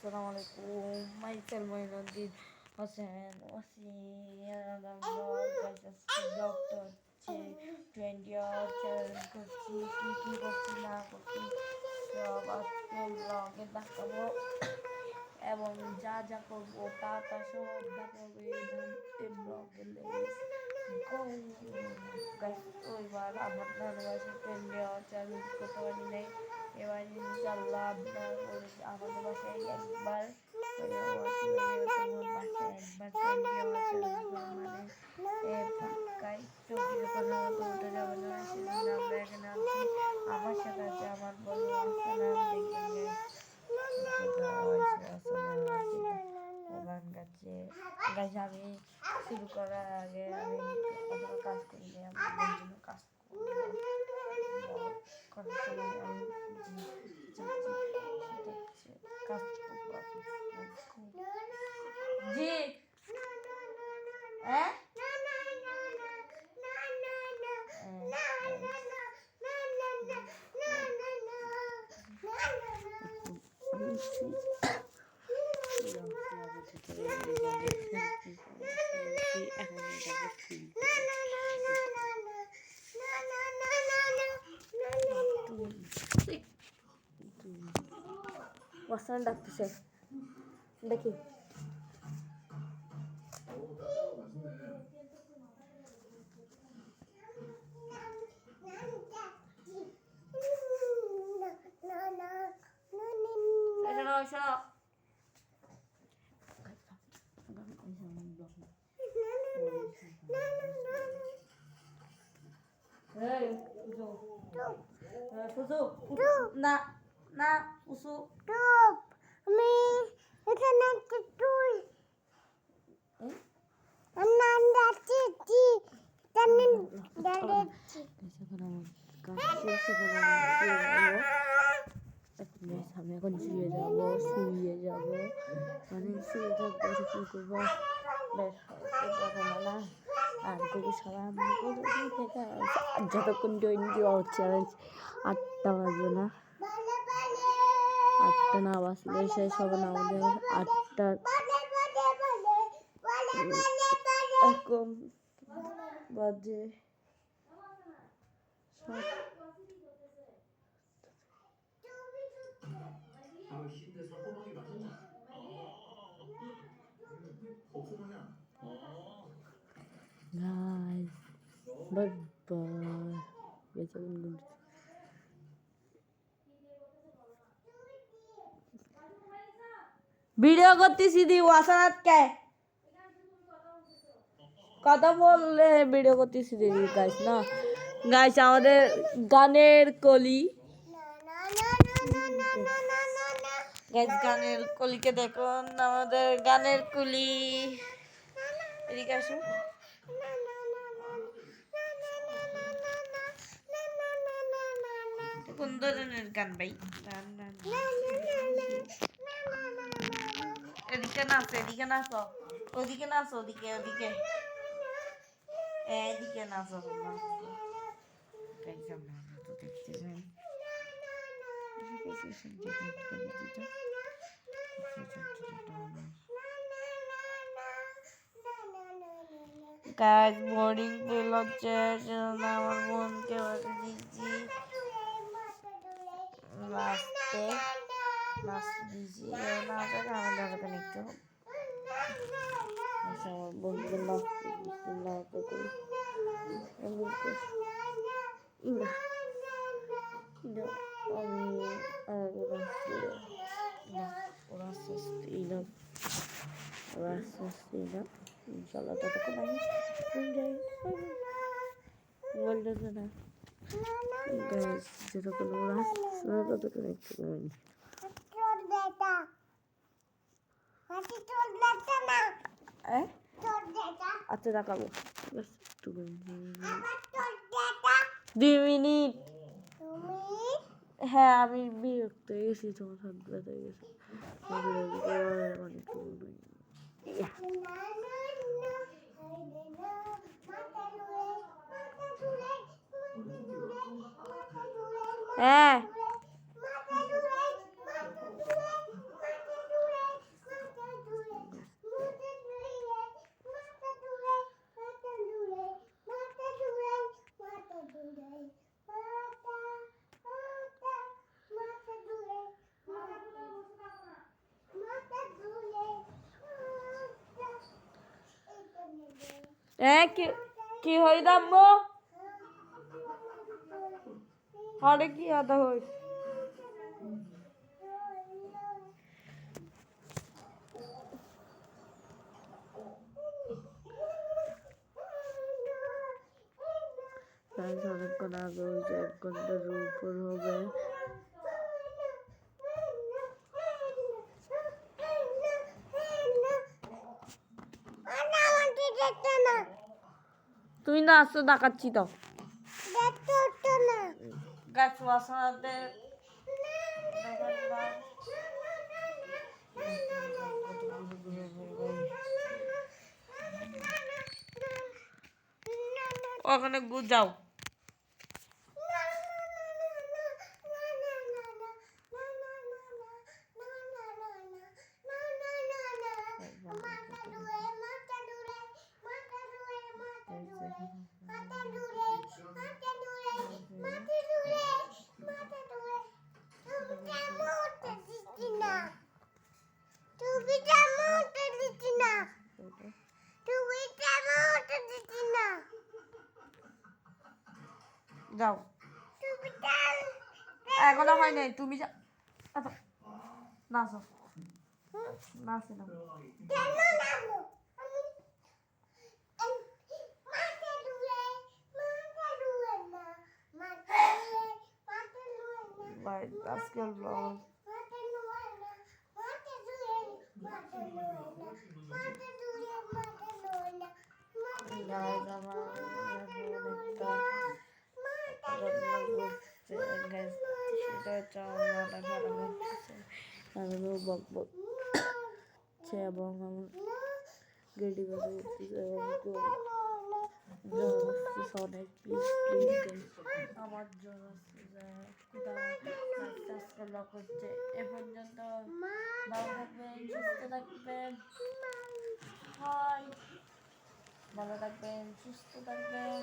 আসসালামু আলাইকুম micellar Moinuddin Hossain ওসিয়ানা blog ব্লগটা হচ্ছে 20 আওয়ার চ্যালেঞ্জ করছি কী করছি না করছি সব আজকে ব্লগে দেখাবো এবং যা যা করবো তা সব দেখাবো এই ব্লগে ওইবার আমার ভালোবাসে 20 আওয়ার চ্যালেঞ্জ করতে পারি নাই এবার ইনশাল্লাহ আমাদের বাসায় একবার পাক্কায় চোখের কোনো মতো উঠে যাবে না সেজন্য আমরা এখানে আছি আমার সাথে আছে আমার বন্ধু আসসালাম গান গাচ্ছে গাছ আমি শুরু করার আগে আমি কোনো কাজ করি না আমার বন্ধু কাজ করার সময় আমি কাজ জি হ্যাঁ ওয়াসান ডাকতেছে দেখি না না উসু আমি এখানে তুই আমি যাচ্ছি জানেন যাচ্ছি আমি এখন শুয়ে যাবো মানে শুয়ে থাকবো শুরু করবো বেশ না আর করবো সারা যতক্ষণ 20 আওয়ার চ্যালেঞ্জ 8টা বাজবে না 8টা না বাজলে শেষ হবে না আমাদের 8টা এখন বাজে guys bye bye ভিডিও করতেছি দি ওয়াসানাতকে কথা বললে ভিডিও করতেছি দি গাইস না গাইস আমাদের গানের কলি গাইস গানের কলিকে দেখুন আমাদের গানের কলি এদিকে আসুন কোন ধরনের গান ভাই এদিকে নাচো ওদিকে নাচো ওদিকে নাচো গাছ বোরিং ফিল হচ্ছে আমার বোনকে দিচ্ছি নাচতে দিচ্ছি নাচে আমাদের একটু আমার বন্ধুকে নাচতে করি ওরা ইনশাল্লাহ ততক্ষণ আমি বলতে না যতক্ষণ ওরা ততক্ষণ একটু আচ্ছা দেখাবো 2 মিনিট হ্যাঁ আমি বিরক্ত হয়ে গেছি তোমার হাত ব্যথা হয়ে গেছে হ্যাঁ কি হই দাম্মু আরে কি আদা হই অনেকক্ষণ আগে হয়েছে 1 ঘন্টার উপর হবে তুই না আসতো দেখাচ্ছি তো গাছ বাসাতে ওখানে যাও যাও এখনো হয় নাই তুমি যা নাচো নাচে না বাই আজকাল ব্লগ গাইজ আমার অনেকটা রান্না করছে গ্যাস সেটা হচ্ছে আমার মাথা খারাপ হচ্ছে আমিও বক বকছে এবং আমার গেডি বাজে উঠতেছে এবং জ্বর আসছে অনেক প্লিজ আমার জ্বর আসছে আজকে লক হচ্ছে এ পর্যন্ত ভালো থাকবেন সুস্থ থাকবেন হাই ভালো থাকবেন সুস্থ থাকবেন